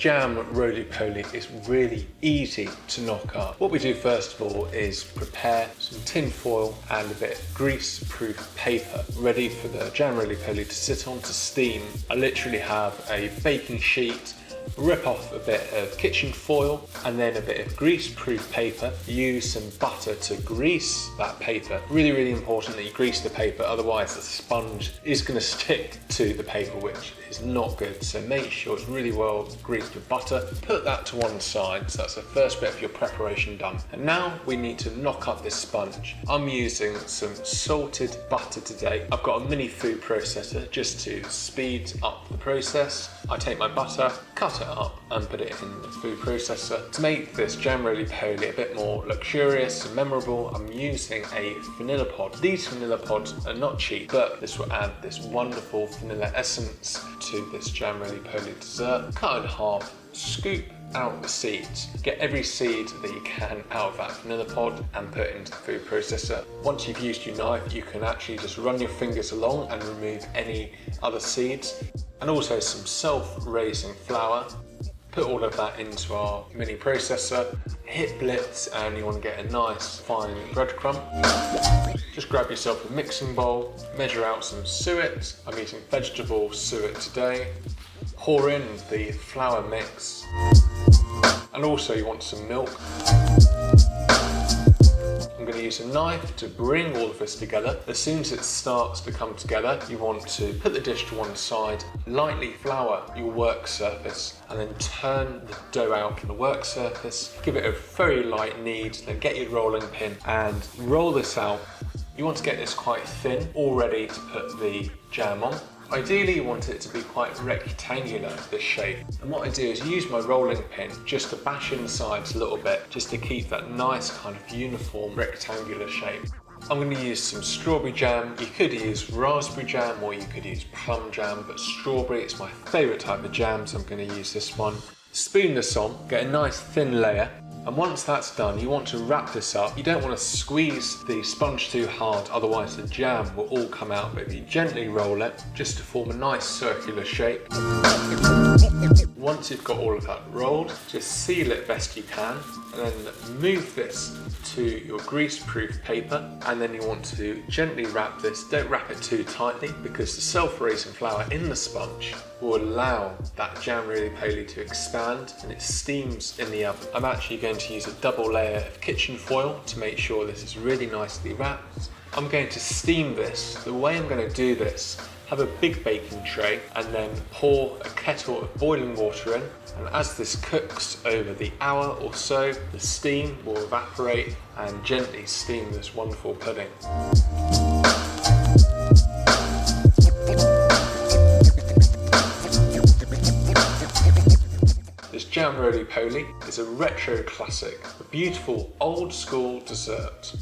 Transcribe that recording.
jam roly poly is really easy to knock up. What we do first of all is prepare some tin foil and a bit of grease-proof paper ready for the jam roly poly to sit on to steam. I literally have a baking sheet, rip off a bit of kitchen foil and then a bit of grease-proof paper. Use some butter to grease that paper. Really important that you grease the paper, otherwise the sponge is going to stick to the paper, which is not good. So make sure it's really well greased with butter. Put that to one side, so that's the first bit of your preparation done. And now we need to knock up this sponge. I'm using some salted butter today. I've got a mini food processor just to speed up the process. I take my butter, cut it up and put it in the food processor. To make this jam roly poly a bit more luxurious and memorable, I'm using a vanilla pod. These vanilla pods are not cheap, but this will add this wonderful vanilla essence to this jam roly poly dessert. Cut in half, scoop out the seeds. Get every seed that you can out of that vanilla pod and put it into the food processor. Once you've used your knife, you can actually just run your fingers along and remove any other seeds. And also some self-raising flour. Put all of that into our mini processor. Hit blitz and you want to get a nice fine breadcrumb. Just grab yourself a mixing bowl, measure out some suet. I'm using vegetable suet today. Pour in the flour mix. And also you want some milk. I'm going to use a knife to bring all of this together. As soon as it starts to come together, you want to put the dish to one side, lightly flour your work surface, and then turn the dough out on the work surface. Give it a very light knead, then get your rolling pin and roll this out. You want to get this quite thin, all ready to put the jam on. Ideally you want it to be quite rectangular, this shape. And what I do is use my rolling pin just to bash in the sides a little bit, just to keep that nice kind of uniform rectangular shape. I'm going to use some strawberry jam. You could use raspberry jam or you could use plum jam, but strawberry is my favourite type of jam, so I'm going to use this one. Spoon this on, get a nice thin layer. And once that's done, you want to wrap this up. You don't want to squeeze the sponge too hard, otherwise the jam will all come out. But if you gently roll it, just to form a nice circular shape. Once you've got all of that rolled, just seal it best you can, and then move this to your grease-proof paper, and then you want to gently wrap this. Don't wrap it too tightly because the self-raising flour in the sponge will allow that jam roly poly to expand and it steams in the oven. I'm actually going to use a double layer of kitchen foil to make sure this is really nicely wrapped. I'm going to steam this. The way I'm going to do this, have a big baking tray and then pour a kettle of boiling water in, and as this cooks over the hour or so, the steam will evaporate and gently steam this wonderful pudding. This jam roly poly is a retro classic, a beautiful old school dessert.